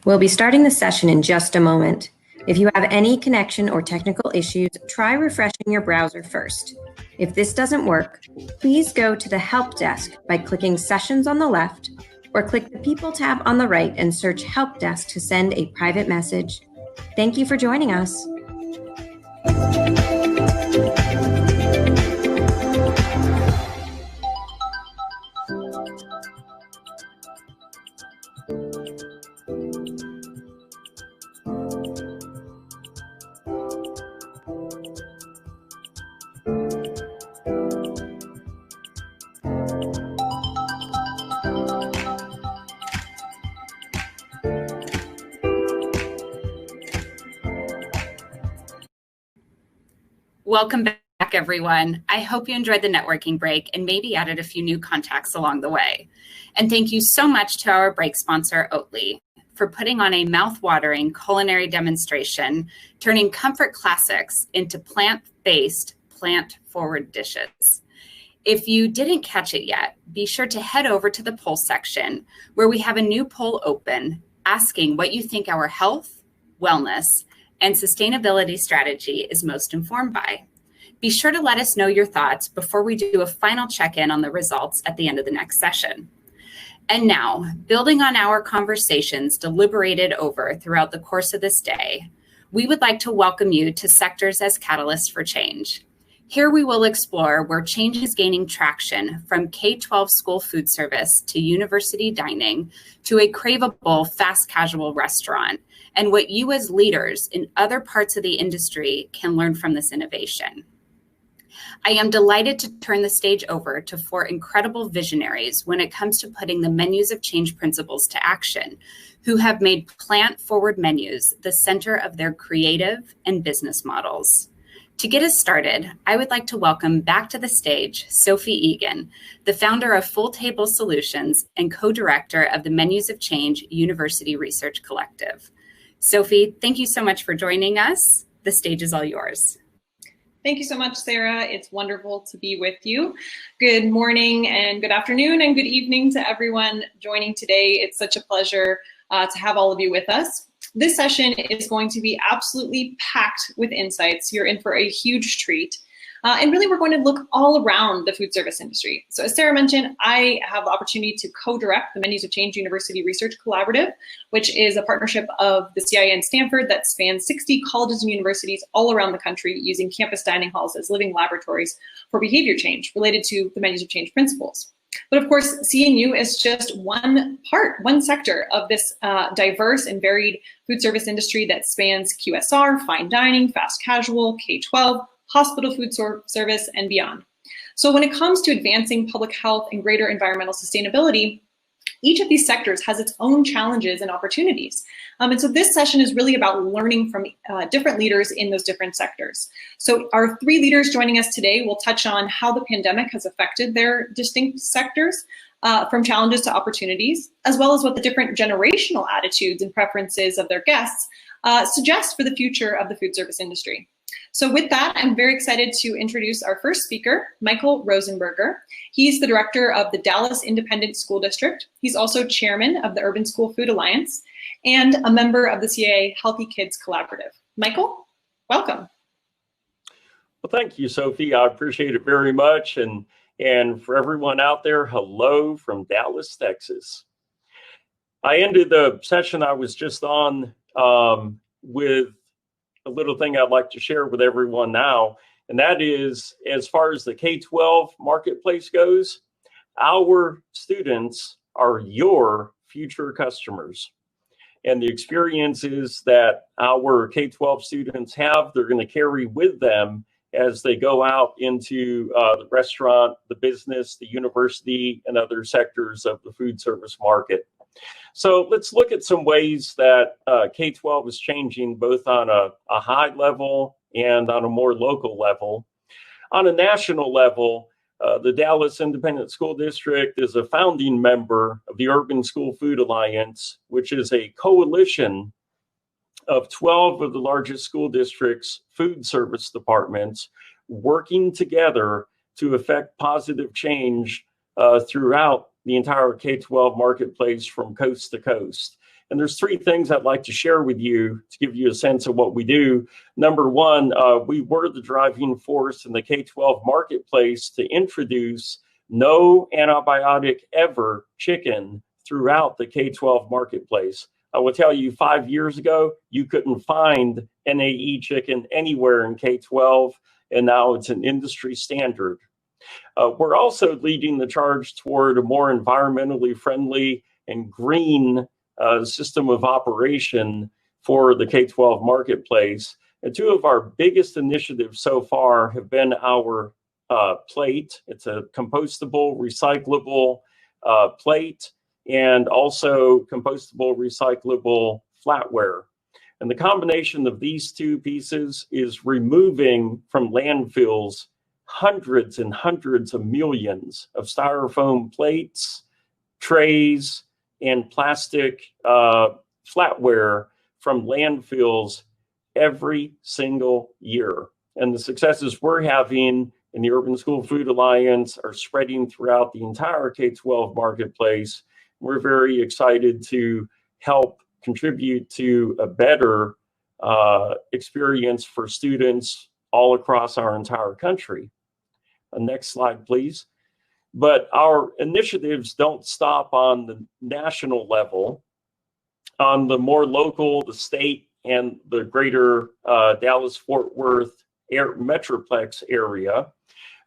We'll be starting the session in just a moment. If you have any connection or technical issues, try refreshing your browser first. If this doesn't work, please go to the Help Desk by clicking Sessions on the left, or click the People tab on the right and search Help Desk to send a private message. Thank you for joining us. Welcome back, everyone. I hope you enjoyed the networking break and maybe added a few new contacts along the way. And thank you so much to our break sponsor, Oatly, for putting on a mouth-watering culinary demonstration, turning comfort classics into plant-based, plant-forward dishes. If you didn't catch it yet, be sure to head over to the poll section where we have a new poll open asking what you think our health, wellness, and sustainability strategy is most informed by. Be sure to let us know your thoughts before we do a final check-in on the results at the end of the next session. And now, building on our conversations deliberated over throughout the course of this day, we would like to welcome you to Sectors as Catalysts for Change. Here we will explore where change is gaining traction from K-12 school food service to university dining to a craveable fast casual restaurant, and what you as leaders in other parts of the industry can learn from this innovation. I am delighted to turn the stage over to four incredible visionaries when it comes to putting the menus of change principles to action, who have made plant-forward menus the center of their creative and business models. To get us started, I would like to welcome back to the stage Sophie Egan, the founder of Full Table Solutions and co-director of the Menus of Change University Research Collective. Sophie, thank you so much for joining us. The stage is all yours. Thank you so much, Sarah. It's wonderful to be with you. Good morning and good afternoon and good evening to everyone joining today. It's such a pleasure to have all of you with us. This session is going to be absolutely packed with insights. You're in for a huge treat. And really, we're going to look all around the food service industry. So as Sarah mentioned, I have the opportunity to co-direct the Menus of Change University Research Collaborative, which is a partnership of the CIA and Stanford that spans 60 colleges and universities all around the country using campus dining halls as living laboratories for behavior change related to the Menus of Change principles. But of course, CNU is just one part, one sector of this diverse and varied food service industry that spans QSR, fine dining, fast casual, K-12, hospital food service, and beyond. So when it comes to advancing public health and greater environmental sustainability, each of these sectors has its own challenges and opportunities. And so this session is really about learning from different leaders in those different sectors. So our three leaders joining us today will touch on how the pandemic has affected their distinct sectors, from challenges to opportunities, as well as what the different generational attitudes and preferences of their guests suggest for the future of the food service industry. So with that, I'm very excited to introduce our first speaker, Michael Rosenberger. He's the director of the Dallas Independent School District. He's also chairman of the Urban School Food Alliance and a member of the CIA Healthy Kids Collaborative. Michael, welcome. Well, thank you, Sophie. I appreciate it very much. And for everyone out there, hello from Dallas, Texas. I ended the session I was just on with a little thing I'd like to share with everyone now, and that is, as far as the K-12 marketplace goes, our students are your future customers. And the experiences that our K-12 students have, they're going to carry with them as they go out into the restaurant, the business, the university, and other sectors of the food service market. So let's look at some ways that K-12 is changing both on a high level and on a more local level. On a national level, the Dallas Independent School District is a founding member of the Urban School Food Alliance, which is a coalition of 12 of the largest school districts' food service departments working together to affect positive change throughout the entire K-12 marketplace from coast to coast. And there's three things I'd like to share with you to give you a sense of what we do. Number one, we were the driving force in the K-12 marketplace to introduce no antibiotic ever chicken throughout the K-12 marketplace. I will tell you, 5 years ago, you couldn't find NAE chicken anywhere in K-12, and now it's an industry standard. We're also leading the charge toward a more environmentally friendly and green system of operation for the K-12 marketplace. And two of our biggest initiatives so far have been our plate. It's a compostable, recyclable plate, and also compostable, recyclable flatware. And the combination of these two pieces is removing from landfills hundreds and hundreds of millions of styrofoam plates, trays, and plastic flatware from landfills every single year. And the successes we're having in the Urban School Food Alliance are spreading throughout the entire K-12 marketplace. We're very excited to help contribute to a better experience for students all across our entire country. Next slide, please. But our initiatives don't stop on the national level. On the more local, the state, and the greater Dallas-Fort Worth Metroplex area,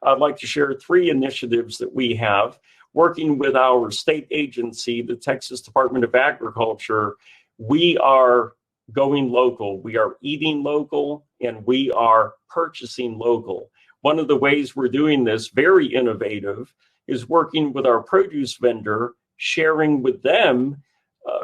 I'd like to share three initiatives that we have. Working with our state agency, the Texas Department of Agriculture, we are going local. We are eating local, and we are purchasing local. One of the ways we're doing this, very innovative, is working with our produce vendor, sharing with them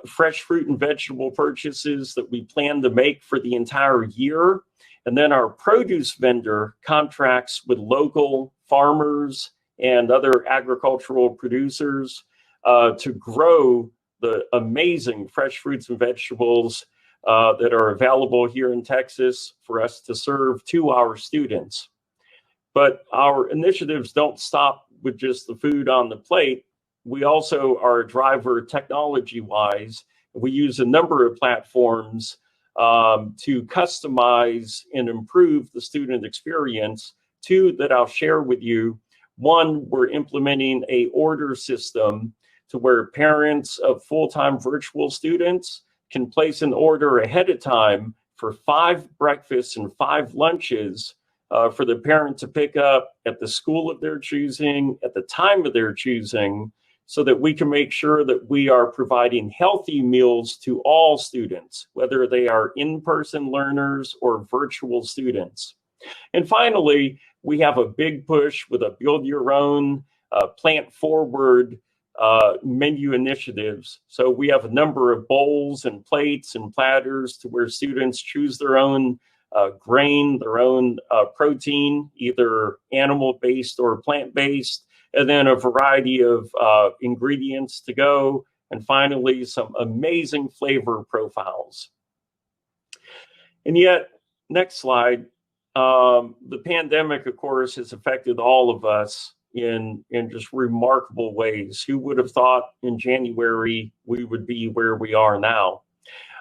fresh fruit and vegetable purchases that we plan to make for the entire year. And then our produce vendor contracts with local farmers and other agricultural producers to grow the amazing fresh fruits and vegetables that are available here in Texas for us to serve to our students. But our initiatives don't stop with just the food on the plate. We also are a driver technology-wise. We use a number of platforms to customize and improve the student experience. Two that I'll share with you. One, we're implementing an order system to where parents of full-time virtual students can place an order ahead of time for 5 breakfasts and 5 lunches for the parent to pick up at the school of their choosing, at the time of their choosing, so that we can make sure that we are providing healthy meals to all students, whether they are in-person learners or virtual students. And finally, we have a big push with a build your own, plant forward menu initiatives. So we have a number of bowls and plates and platters to where students choose their own grain, their own protein, either animal-based or plant-based, and then a variety of ingredients to go, and finally, some amazing flavor profiles. And yet, next slide, the pandemic, of course, has affected all of us in just remarkable ways. Who would have thought in January we would be where we are now?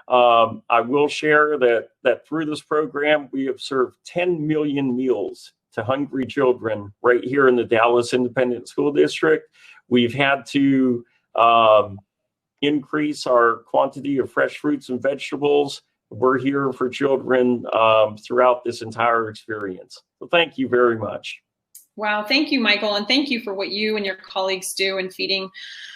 I will share that through this program, we have served 10 million meals to hungry children right here in the Dallas Independent School District. We've had to increase our quantity of fresh fruits and vegetables. We're here for children throughout this entire experience. So thank you very much. Wow, thank you, Michael, and thank you for what you and your colleagues do in feeding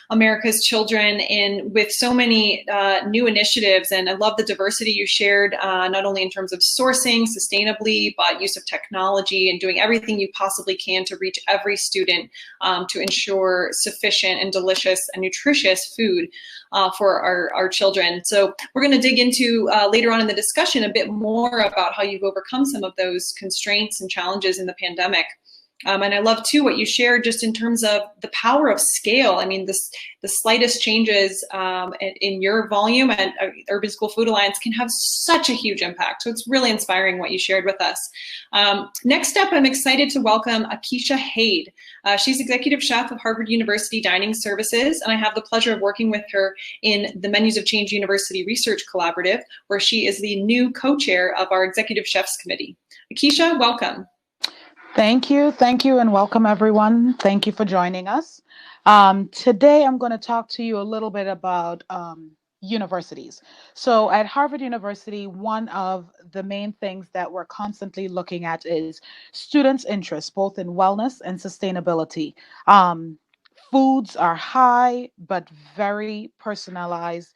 America's children, and with so many new initiatives. And I love the diversity you shared, not only in terms of sourcing sustainably, but use of technology and doing everything you possibly can to reach every student to ensure sufficient and delicious and nutritious food for our children. So we're going to dig into later on in the discussion a bit more about how you've overcome some of those constraints and challenges in the pandemic. And I love too what you shared just in terms of the power of scale. I mean, the slightest changes in your volume at Urban School Food Alliance can have such a huge impact. So it's really inspiring what you shared with us. Next up, I'm excited to welcome Akeisha Haid. She's executive chef of Harvard University Dining Services, and I have the pleasure of working with her in the Menus of Change University Research Collaborative, where she is the new co-chair of our Executive Chefs Committee. Akeisha, welcome. Thank you, and welcome everyone. Thank you for joining us. Today I'm going to talk to you a little bit about universities. So at Harvard University, one of the main things that we're constantly looking at is students' interest, both in wellness and sustainability. Foods are high, but very personalized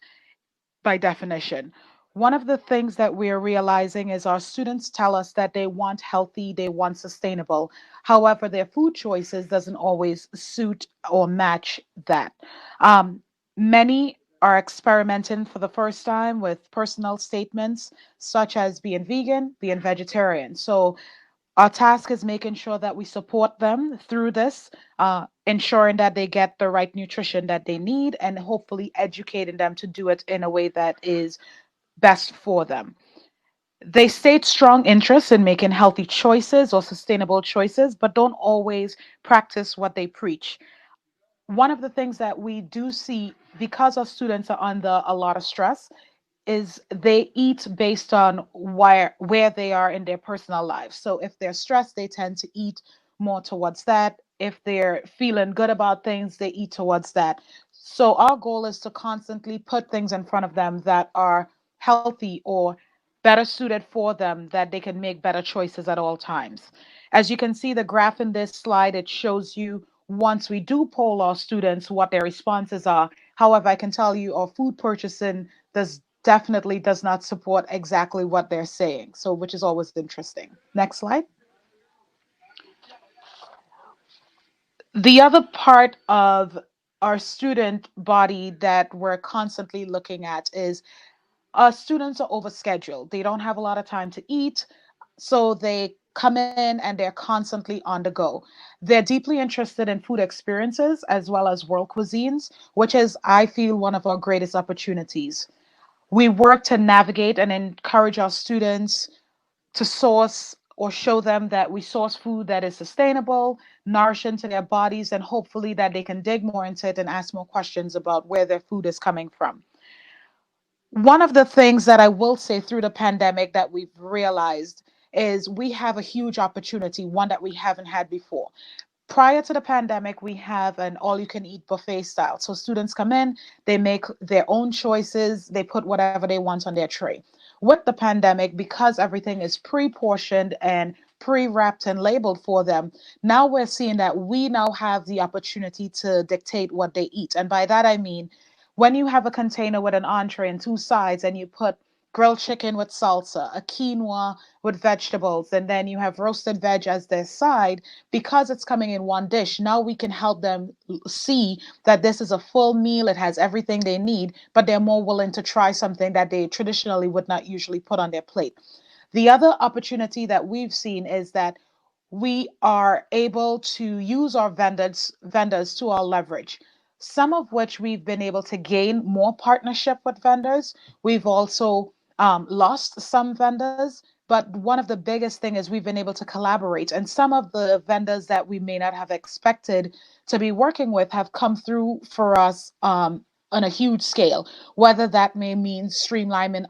by definition. One of the things that we're realizing is our students tell us that they want healthy, they want sustainable. However, their food choices doesn't always suit or match that. Many are experimenting for the first time with personal statements such as being vegan, being vegetarian. So our task is making sure that we support them through this, ensuring that they get the right nutrition that they need, and hopefully educating them to do it in a way that is best for them. They state strong interest in making healthy choices or sustainable choices, but don't always practice what they preach. One of the things that we do see, because our students are under a lot of stress, is they eat based on where they are in their personal lives. So if they're stressed, they tend to eat more towards that. If they're feeling good about things, they eat towards that. So our goal is to constantly put things in front of them that are healthy or better suited for them, that they can make better choices at all times. As you can see, the graph in this slide, it shows you once we do poll our students what their responses are. However, I can tell you our food purchasing definitely does not support exactly what they're saying, so which is always interesting. Next slide. The other part of our student body that we're constantly looking at is students are overscheduled. They don't have a lot of time to eat, so they come in and they're constantly on the go. They're deeply interested in food experiences as well as world cuisines, which is, I feel, one of our greatest opportunities. We work to navigate and encourage our students to source or show them that we source food that is sustainable, nourishing to their bodies, and hopefully that they can dig more into it and ask more questions about where their food is coming from. One of the things that I will say through the pandemic that we've realized is we have a huge opportunity, one that we haven't had before. Prior to the pandemic, we have an all-you-can-eat buffet style. So students come in, they make their own choices, they put whatever they want on their tray. With the pandemic, because everything is pre-portioned and pre-wrapped and labeled for them, now we're seeing that we now have the opportunity to dictate what they eat. And by that, I mean, when you have a container with an entree and two sides and you put grilled chicken with salsa, a quinoa with vegetables, and then you have roasted veg as their side, because it's coming in one dish, now we can help them see that this is a full meal. It has everything they need, but they're more willing to try something that they traditionally would not usually put on their plate. The other opportunity that we've seen is that we are able to use our vendors to our leverage, some of which we've been able to gain more partnership with vendors. We've also lost some vendors, but one of the biggest thing is we've been able to collaborate, and some of the vendors that we may not have expected to be working with have come through for us on a huge scale, whether that may mean streamlining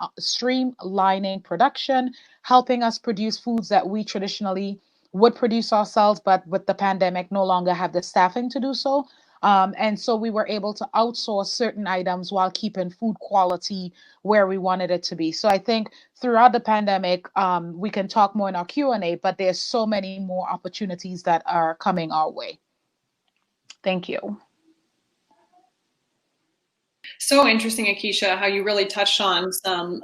production, helping us produce foods that we traditionally would produce ourselves, but with the pandemic no longer have the staffing to do so. And so we were able to outsource certain items while keeping food quality where we wanted it to be. So I think throughout the pandemic, we can talk more in our Q&A, but there's so many more opportunities that are coming our way. Thank you. So interesting, Akeisha, how you really touched on some,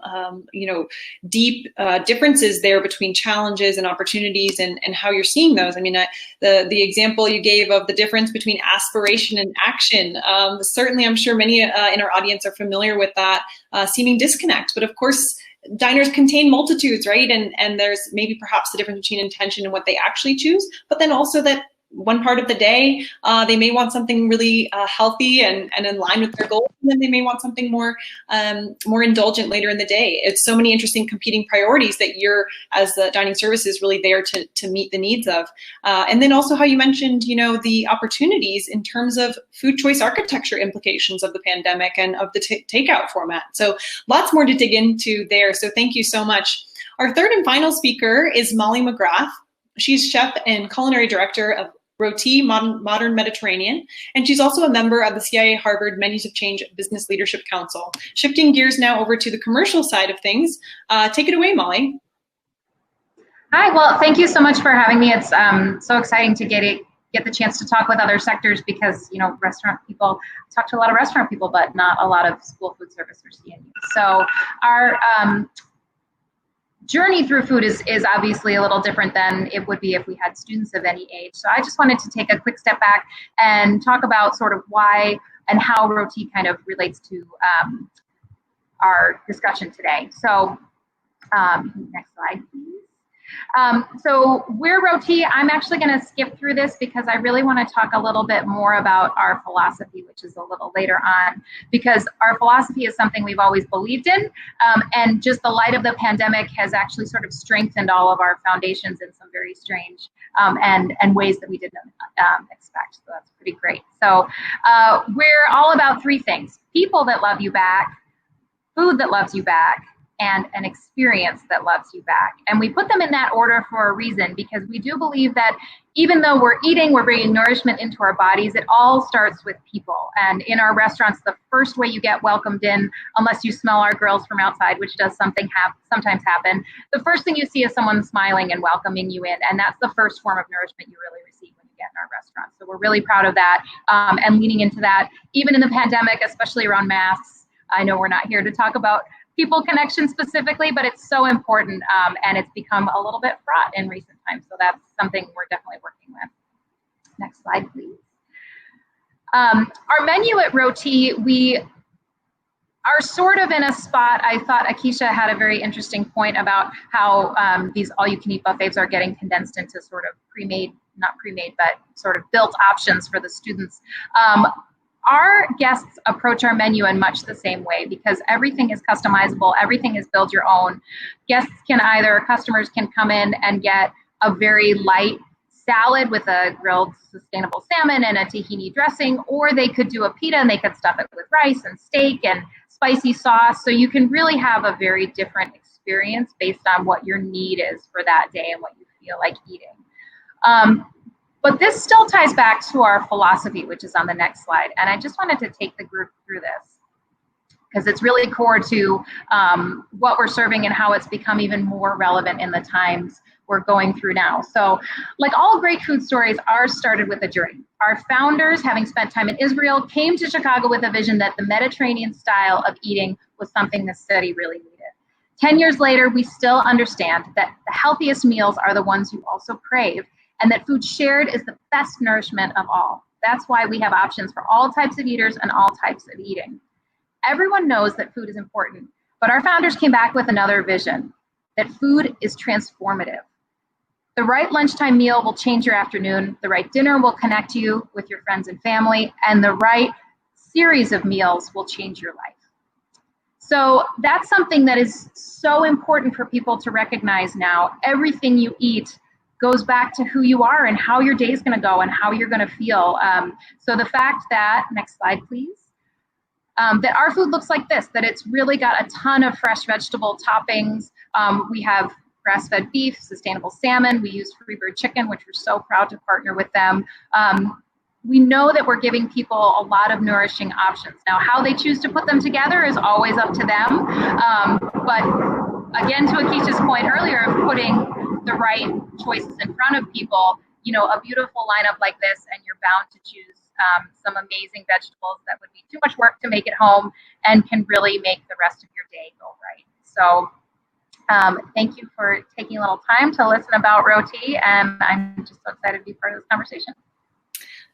deep differences there between challenges and opportunities, and how you're seeing those. I mean, the example you gave of the difference between aspiration and action, certainly I'm sure many in our audience are familiar with that seeming disconnect. But of course, diners contain multitudes, right? And there's maybe perhaps the difference between intention and what they actually choose, but then also that one part of the day, they may want something really healthy and in line with their goals, and then they may want something more indulgent later in the day. It's so many interesting competing priorities that you're, as the dining service, is really there to meet the needs of. And then also how you mentioned, the opportunities in terms of food choice architecture implications of the pandemic and of the takeout format. So lots more to dig into there. So thank you so much. Our third and final speaker is Molly McGrath. She's chef and culinary director of Roti Modern Mediterranean, and she's also a member of the CIA Harvard Menus of Change Business Leadership Council. Shifting gears now over to the commercial side of things. Take it away, Molly. Hi, well, thank you so much for having me. It's so exciting to get the chance to talk with other sectors because, restaurant people, talk to a lot of restaurant people, but not a lot of school food service or CNU. So our journey through food is obviously a little different than it would be if we had students of any age. So I just wanted to take a quick step back and talk about sort of why and how Roti kind of relates to our discussion today. So next slide, please. So we're Roti. I'm actually going to skip through this because I really want to talk a little bit more about our philosophy, which is a little later on, because our philosophy is something we've always believed in. And just the light of the pandemic has actually sort of strengthened all of our foundations in some very strange and ways that we didn't expect. So that's pretty great. So we're all about three things: people that love you back, food that loves you back, and an experience that loves you back. And we put them in that order for a reason, because we do believe that even though we're eating, we're bringing nourishment into our bodies, it all starts with people. And in our restaurants, the first way you get welcomed in, unless you smell our grills from outside, which does sometimes happen, the first thing you see is someone smiling and welcoming you in. And that's the first form of nourishment you really receive when you get in our restaurants. So we're really proud of that and leaning into that, even in the pandemic, especially around masks. I know we're not here to talk about people connection specifically, but it's so important, and it's become a little bit fraught in recent times. So that's something we're definitely working with. Next slide, please. Our menu at Roti, we are sort of in a spot. I thought Akeisha had a very interesting point about how these all-you-can-eat buffets are getting condensed into sort of not pre-made, but sort of built options for the students. Our guests approach our menu in much the same way, because everything is customizable, everything is build your own. Customers can come in and get a very light salad with a grilled sustainable salmon and a tahini dressing, or they could do a pita and they could stuff it with rice and steak and spicy sauce. So you can really have a very different experience based on what your need is for that day and what you feel like eating. But this still ties back to our philosophy, which is on the next slide. And I just wanted to take the group through this because it's really core to what we're serving and how it's become even more relevant in the times we're going through now. So like all great food stories, ours started with a dream. Our founders, having spent time in Israel, came to Chicago with a vision that the Mediterranean style of eating was something the city really needed. 10 years later, we still understand that the healthiest meals are the ones you also crave, and that food shared is the best nourishment of all. That's why we have options for all types of eaters and all types of eating. Everyone knows that food is important, but our founders came back with another vision, that food is transformative. The right lunchtime meal will change your afternoon, the right dinner will connect you with your friends and family, and the right series of meals will change your life. So that's something that is so important for people to recognize now. Everything you eat goes back to who you are and how your day is going to go and how you're going to feel. So the fact that, next slide please, that our food looks like this, that it's really got a ton of fresh vegetable toppings. We have grass-fed beef, sustainable salmon. We use Freebird chicken, which we're so proud to partner with them. We know that we're giving people a lot of nourishing options. Now, how they choose to put them together is always up to them. But again, to Akeisha's point earlier of putting the right choices in front of people, a beautiful lineup like this, and you're bound to choose some amazing vegetables that would be too much work to make at home and can really make the rest of your day go right. So thank you for taking a little time to listen about Roti, and I'm just so excited to be part of this conversation.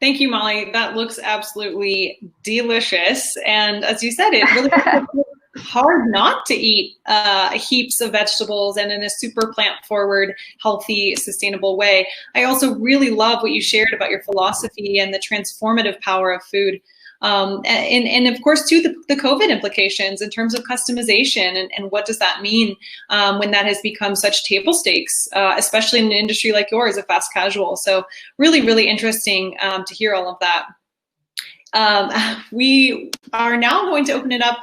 Thank you, Molly. That looks absolutely delicious. And as you said, it really hard not to eat heaps of vegetables and in a super plant-forward, healthy, sustainable way. I also really love what you shared about your philosophy and the transformative power of food. And of course, too, the COVID implications in terms of customization and what does that mean when that has become such table stakes, especially in an industry like yours, a fast casual. So really, really interesting to hear all of that. We are now going to open it up,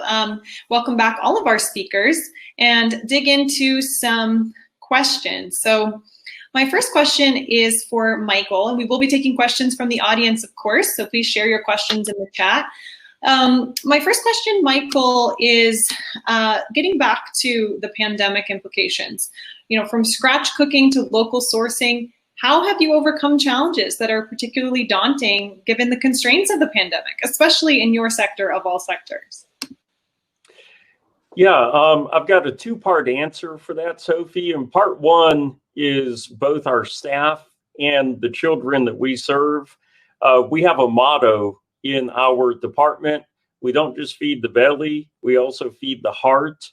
welcome back all of our speakers, and dig into some questions. So my first question is for Michael, and we will be taking questions from the audience, of course, so please share your questions in the chat. My first question, Michael, is getting back to the pandemic implications. You know, from scratch cooking to local sourcing, how have you overcome challenges that are particularly daunting given the constraints of the pandemic, especially in your sector of all sectors? Yeah, I've got a two-part answer for that, Sophie. And part one is both our staff and the children that we serve. We have a motto in our department. We don't just feed the belly, we also feed the heart.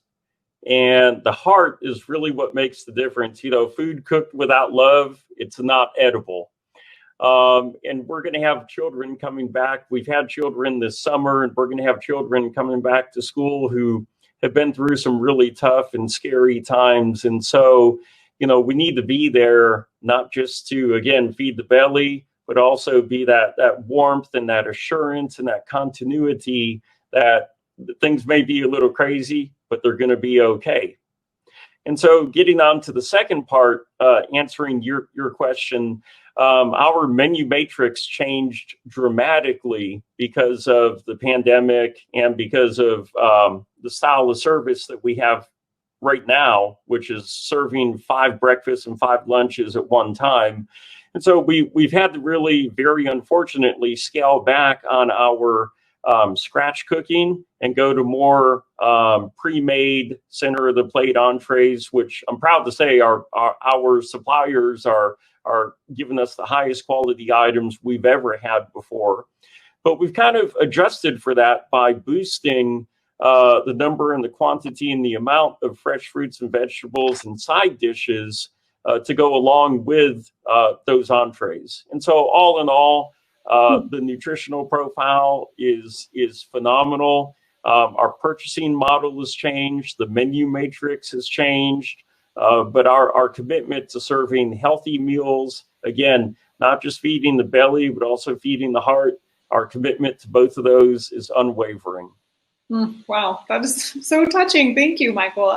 And the heart is really what makes the difference. You know, food cooked without love, it's not edible. And we're going to have children coming back. We've had children this summer, and we're going to have children coming back to school who have been through some really tough and scary times. And so, you know, we need to be there, not just to, again, feed the belly, but also be that warmth and that assurance and that continuity that things may be a little crazy, but they're going to be okay. And so getting on to the second part, answering your question, our menu matrix changed dramatically because of the pandemic and because of the style of service that we have right now, which is serving 5 breakfasts and 5 lunches at one time. And so we've had to really, very unfortunately, scale back on our scratch cooking and go to more pre-made center of the plate entrees, which I'm proud to say our suppliers are giving us the highest quality items we've ever had before. But we've kind of adjusted for that by boosting the number and the quantity and the amount of fresh fruits and vegetables and side dishes to go along with those entrees. And so all in all, the nutritional profile is phenomenal. Our purchasing model has changed. The menu matrix has changed. But our commitment to serving healthy meals, again, not just feeding the belly, but also feeding the heart, our commitment to both of those is unwavering. Wow, that is so touching. Thank you, Michael.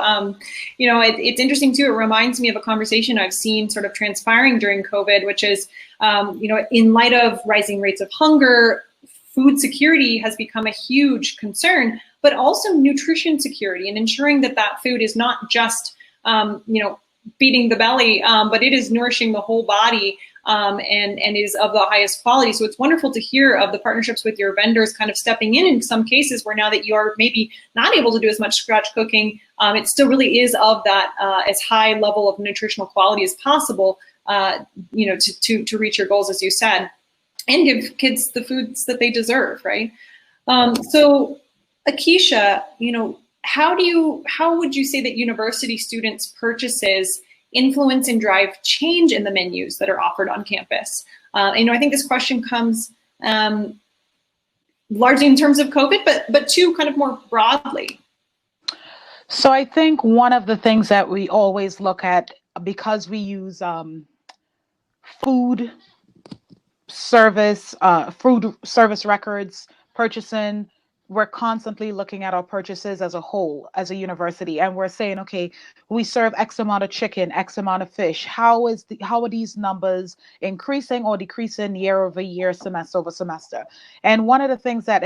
You know, it's interesting too. It reminds me of a conversation I've seen sort of transpiring during COVID, which is, you know, in light of rising rates of hunger, food security has become a huge concern, but also nutrition security and ensuring that that food is not just, you know, feeding the belly, but it is nourishing the whole body. And is of the highest quality. So it's wonderful to hear of the partnerships with your vendors kind of stepping in some cases where now that you are maybe not able to do as much scratch cooking, it still really is of that as high level of nutritional quality as possible, you know, to reach your goals, as you said, and give kids the foods that they deserve, right? So Akisha, you know, how would you say that university students' purchases influence and drive change in the menus that are offered on campus? You know, I think this question comes largely in terms of COVID, but too kind of more broadly. So I think one of the things that we always look at, because we use food service records, purchasing, we're constantly looking at our purchases as a whole, as a university, and we're saying, okay, we serve X amount of chicken, X amount of fish. How are these numbers increasing or decreasing year over year, semester over semester? And one of the things that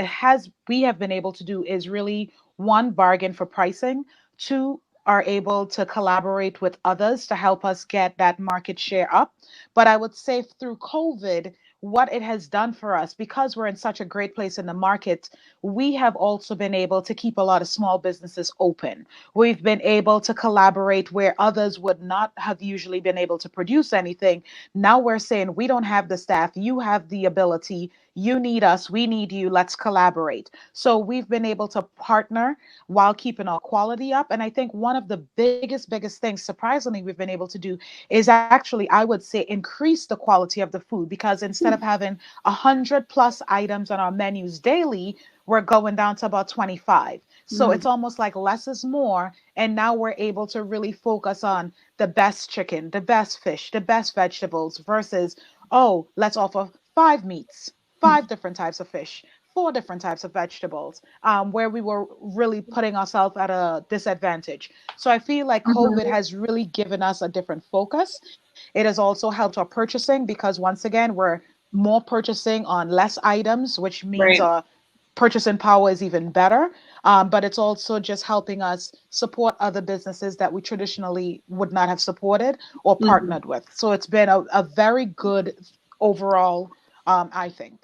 we have been able to do is really, one, bargain for pricing, two, are able to collaborate with others to help us get that market share up. But I would say through COVID, what it has done for us, because we're in such a great place in the market, we have also been able to keep a lot of small businesses open. We've been able to collaborate where others would not have usually been able to produce anything. Now we're saying, we don't have the staff, you have the ability, You need us, we need you, let's collaborate. So we've been able to partner while keeping our quality up. And I think one of the biggest things, surprisingly, we've been able to do is actually, I would say, increase the quality of the food, because instead of having 100+ items on our menus daily, we're going down to about 25. So it's almost like less is more. And now we're able to really focus on the best chicken, the best fish, the best vegetables versus, oh, let's offer 5 meats, 5 different types of fish, 4 different types of vegetables, where we were really putting ourselves at a disadvantage. So I feel like COVID has really given us a different focus. It has also helped our purchasing, because once again, we're more purchasing on less items, which means Right. our purchasing power is even better. But it's also just helping us support other businesses that we traditionally would not have supported or partnered with. So it's been a very good overall, I think.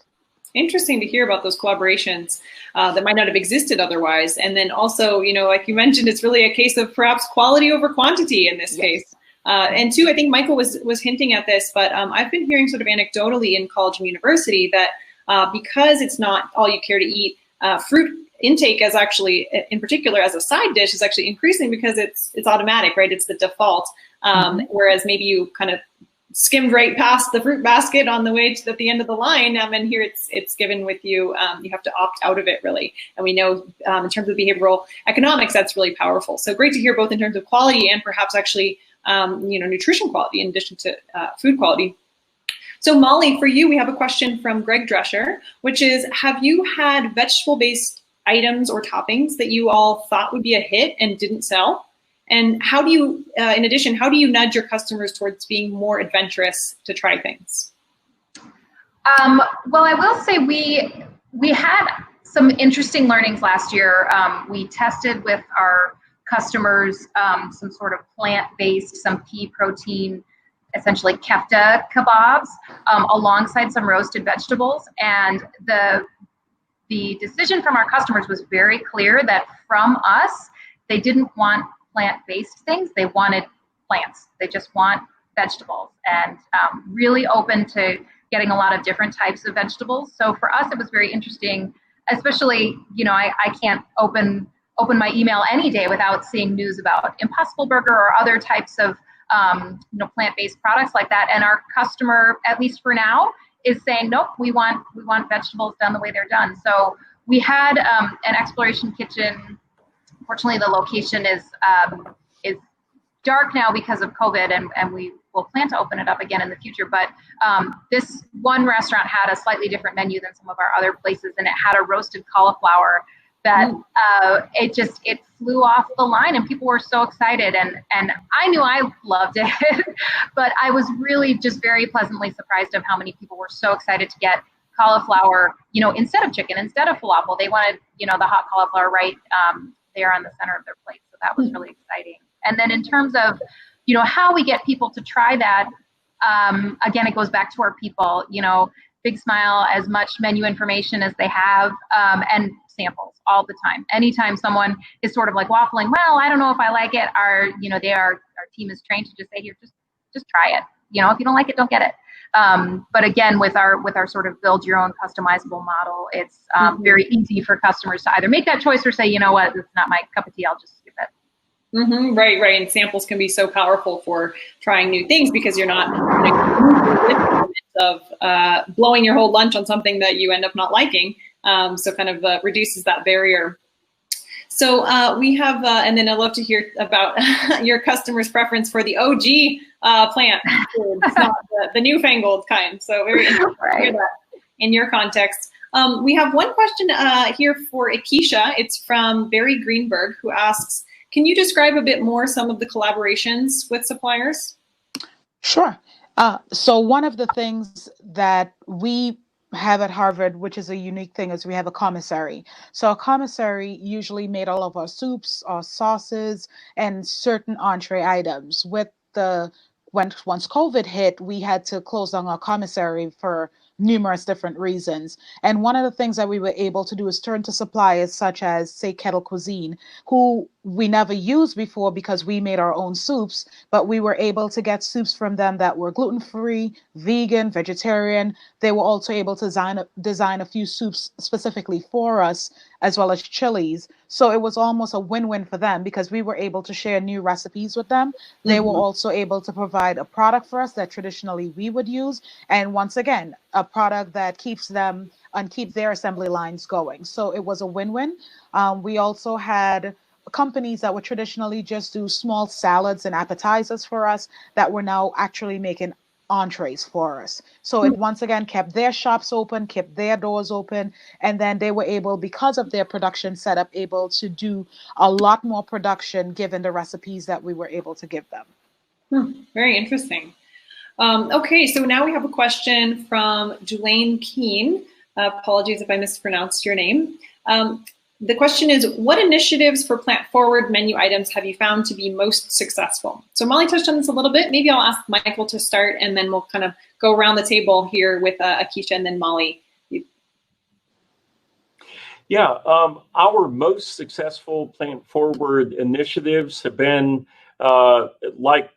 Interesting to hear about those collaborations that might not have existed otherwise. And then also, like you mentioned, it's really a case of perhaps quality over quantity in this case. And two, I think Michael was hinting at this, but I've been hearing sort of anecdotally in college and university that because it's not all you care to eat, fruit intake is actually, in particular as a side dish, is actually increasing because it's automatic, right? It's the default. Whereas maybe you kind of skimmed right past the fruit basket on the way to the end of the line, and here it's given with you. You have to opt out of it, really. And we know in terms of behavioral economics, that's really powerful. So great to hear, both in terms of quality and perhaps actually nutrition quality in addition to food quality. So Molly, for you, we have a question from Greg Drescher, which is, have you had vegetable-based items or toppings that you all thought would be a hit and didn't sell? And how do you, in addition, how do you nudge your customers towards being more adventurous to try things? Well, I will say we had some interesting learnings last year. We tested with our customers some sort of plant-based, some pea protein, essentially kefta kebabs, alongside some roasted vegetables. And the decision from our customers was very clear that from us, they didn't want plant-based things. They wanted plants. They just want vegetables, and really open to getting a lot of different types of vegetables. So for us, it was very interesting, especially, I can't open my email any day without seeing news about Impossible Burger or other types of plant-based products like that. And our customer, at least for now, is saying, nope, we want vegetables done the way they're done. So we had an exploration kitchen. Fortunately, the location is dark now because of COVID, and we will plan to open it up again in the future. But this one restaurant had a slightly different menu than some of our other places, and it had a roasted cauliflower that it flew off the line, and people were so excited. And I knew I loved it, but I was really just very pleasantly surprised of how many people were so excited to get cauliflower, instead of chicken, instead of falafel. They wanted, the hot cauliflower right there on the center of their plate. So that was really exciting. And then in terms of, how we get people to try that, again, it goes back to our people, Big Smile, as much menu information as they have, and samples all the time. Anytime someone is sort of like waffling, well, I don't know if I like it, our team is trained to just say, here, just try it. If you don't like it, don't get it. But again, with our sort of build your own customizable model, it's very easy for customers to either make that choice or say, you know what, it's not my cup of tea, I'll just skip it. Right. And samples can be so powerful for trying new things, because you're not of blowing your whole lunch on something that you end up not liking. So kind of reduces that barrier. So we have, and then I'd love to hear about your customers' preference for the OG plant foods, not the newfangled kind. So very interesting to hear that in your context. We have one question here for Akeisha. It's from Barry Greenberg, who asks, can you describe a bit more some of the collaborations with suppliers? Sure. So one of the things that we have at Harvard, which is a unique thing, is we have a commissary. So a commissary usually made all of our soups, our sauces, and certain entree items. Once COVID hit, we had to close down our commissary for numerous different reasons. And one of the things that we were able to do is turn to suppliers such as, say, Kettle Cuisine, who we never used before because we made our own soups, but we were able to get soups from them that were gluten-free, vegan, vegetarian. They were also able to design a few soups specifically for us, as well as chilies. So it was almost a win-win for them because we were able to share new recipes with them. They were also able to provide a product for us that traditionally we would use. And once again, a product that keeps them and keep their assembly lines going. So it was a win-win. We also had companies that would traditionally just do small salads and appetizers for us that were now actually making entrees for us. So it once again kept their shops open, kept their doors open, and then they were able, because of their production setup, able to do a lot more production given the recipes that we were able to give them. Very interesting. Okay, so now we have a question from Julaine Keene. Apologies if I mispronounced your name. The question is, what initiatives for plant-forward menu items have you found to be most successful? So Molly touched on this a little bit. Maybe I'll ask Michael to start, and then we'll kind of go around the table here with Akeisha and then Molly. Yeah, our most successful plant-forward initiatives have been, like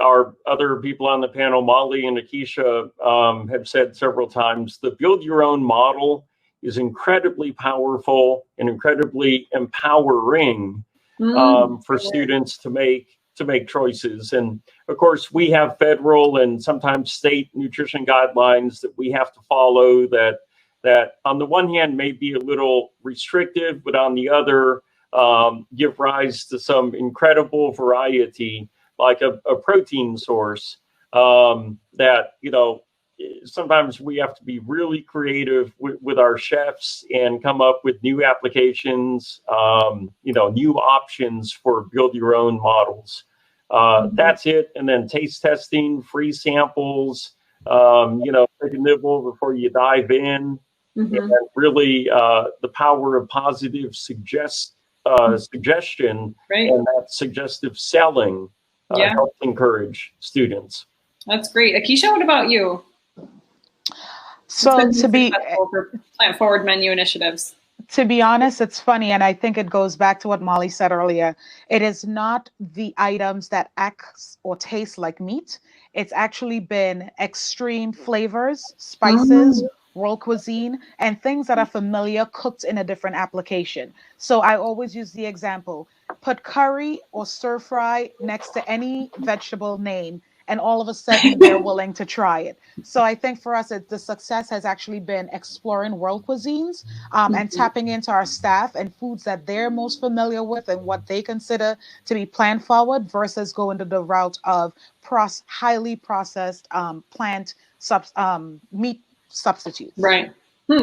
our other people on the panel, Molly and Akeisha have said several times, the build your own model is incredibly powerful and incredibly empowering for students to make choices. And of course, we have federal and sometimes state nutrition guidelines that we have to follow that on the one hand may be a little restrictive, but on the other give rise to some incredible variety, like a protein source that, sometimes we have to be really creative with our chefs and come up with new applications, new options for build your own models. That's it. And then taste testing, free samples, take a nibble before you dive in. And really the power of positive suggestion and that suggestive selling helps encourage students. That's great. Akeisha, what about you? So to be plant-forward menu initiatives. To be honest, it's funny, and I think it goes back to what Molly said earlier. It is not the items that act or taste like meat. It's actually been extreme flavors, spices, world cuisine, and things that are familiar cooked in a different application. So I always use the example, put curry or stir fry next to any vegetable name, and all of a sudden they're willing to try it. So I think for us, the success has actually been exploring world cuisines and tapping into our staff and foods that they're most familiar with and what they consider to be plant forward versus going to the route of highly processed meat substitutes. Right.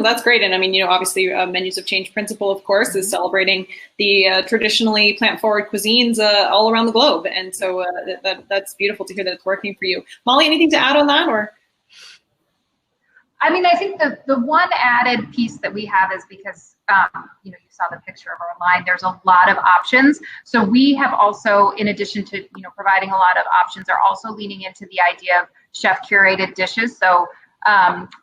That's great. And I mean, obviously Menus of Change principle, of course, is celebrating the traditionally plant-forward cuisines all around the globe. And so that's beautiful to hear that it's working for you. Molly, anything to add on that? Or? I mean, I think the one added piece that we have is because, you saw the picture of our line, there's a lot of options. So we have also, in addition to, providing a lot of options, are also leaning into the idea of chef curated dishes. So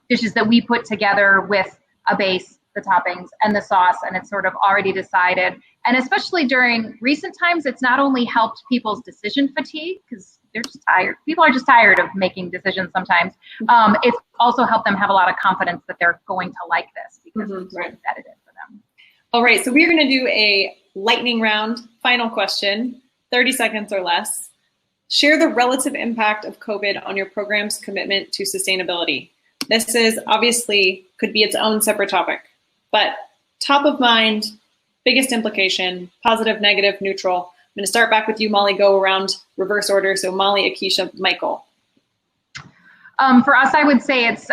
dishes that we put together with a base, the toppings, and the sauce, and it's sort of already decided. And especially during recent times, it's not only helped people's decision fatigue, because they're just tired. People are just tired of making decisions sometimes. It's also helped them have a lot of confidence that they're going to like this because we've sort of vetted it for them. All right, so we're going to do a lightning round. Final question, 30 seconds or less. Share the relative impact of COVID on your program's commitment to sustainability. This is obviously could be its own separate topic, but top of mind, biggest implication, positive, negative, neutral. I'm going to start back with you, Molly, go around reverse order. So Molly, Akeisha, Michael. For us, I would say it's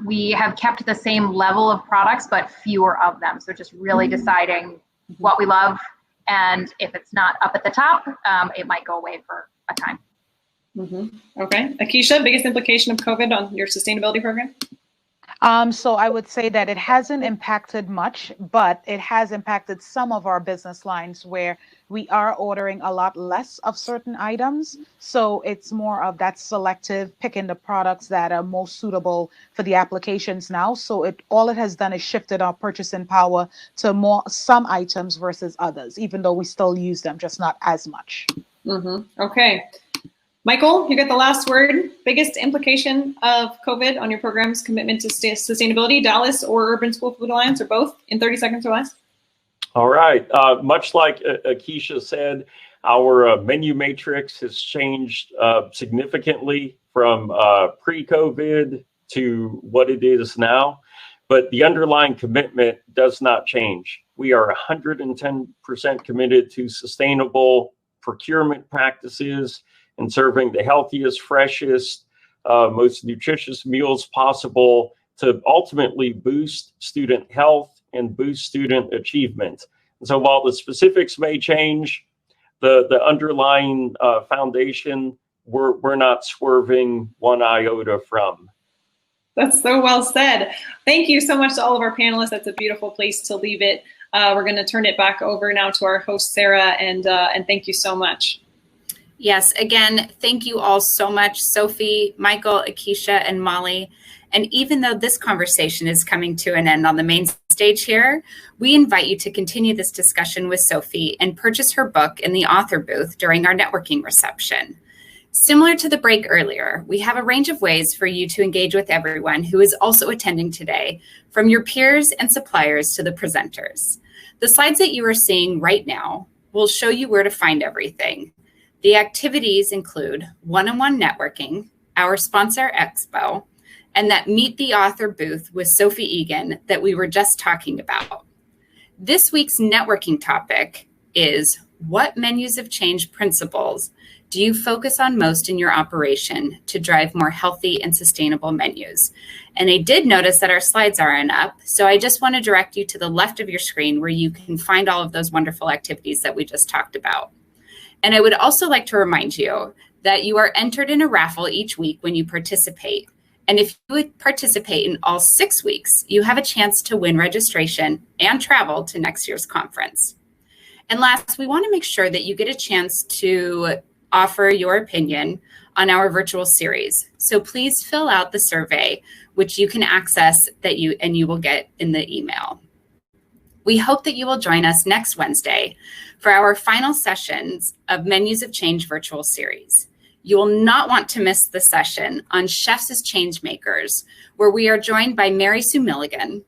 we have kept the same level of products, but fewer of them. So just really deciding what we love, and if it's not up at the top, it might go away for a time. Okay. Akeisha, biggest implication of COVID on your sustainability program? So I would say that it hasn't impacted much, but it has impacted some of our business lines where we are ordering a lot less of certain items. So it's more of that selective picking the products that are most suitable for the applications now. So all it has done is shifted our purchasing power to some items versus others, even though we still use them, just not as much. Okay. Michael, you get the last word. Biggest implication of COVID on your program's commitment to sustainability, Dallas or Urban School Food Alliance, or both, in 30 seconds or less? All right. Much like Akeisha said, our menu matrix has changed significantly from pre-COVID to what it is now, but the underlying commitment does not change. We are 110% committed to sustainable procurement practices and serving the healthiest, freshest, most nutritious meals possible to ultimately boost student health and boost student achievement. And so while the specifics may change, the underlying foundation, we're not swerving one iota from. That's so well said. Thank you so much to all of our panelists. That's a beautiful place to leave it. We're going to turn it back over now to our host, Sarah, and thank you so much. Yes, again, thank you all so much, Sophie, Michael, Akeisha, and Molly. And even though this conversation is coming to an end on the main stage here, we invite you to continue this discussion with Sophie and purchase her book in the author booth during our networking reception. Similar to the break earlier, we have a range of ways for you to engage with everyone who is also attending today, from your peers and suppliers to the presenters. The slides that you are seeing right now will show you where to find everything. The activities include one-on-one networking, our sponsor expo, and that Meet the Author booth with Sophie Egan that we were just talking about. This week's networking topic is, what menus of change principles do you focus on most in your operation to drive more healthy and sustainable menus? And I did notice that our slides aren't up, so I just want to direct you to the left of your screen where you can find all of those wonderful activities that we just talked about. And I would also like to remind you that you are entered in a raffle each week when you participate. And if you would participate in all 6 weeks, you have a chance to win registration and travel to next year's conference. And last, we want to make sure that you get a chance to offer your opinion on our virtual series. So please fill out the survey, which you can access and you will get in the email. We hope that you will join us next Wednesday for our final sessions of Menus of Change virtual series. You will not want to miss the session on Chefs as Changemakers, where we are joined by Mary Sue Milligan,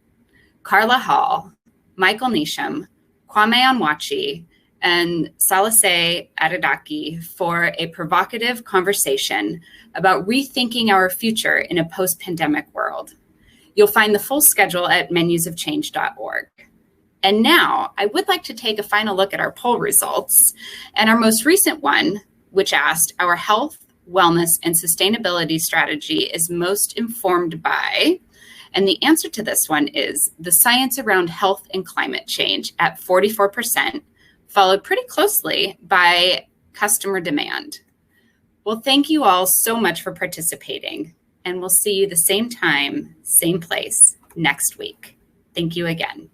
Carla Hall, Michael Neesham, Kwame Onwachi, and Salase Adedaki for a provocative conversation about rethinking our future in a post-pandemic world. You'll find the full schedule at menusofchange.org. And now I would like to take a final look at our poll results. And our most recent one, which asked, our health, wellness, and sustainability strategy is most informed by, and the answer to this one is the science around health and climate change at 44%, followed pretty closely by customer demand. Well, thank you all so much for participating, and we'll see you the same time, same place next week. Thank you again.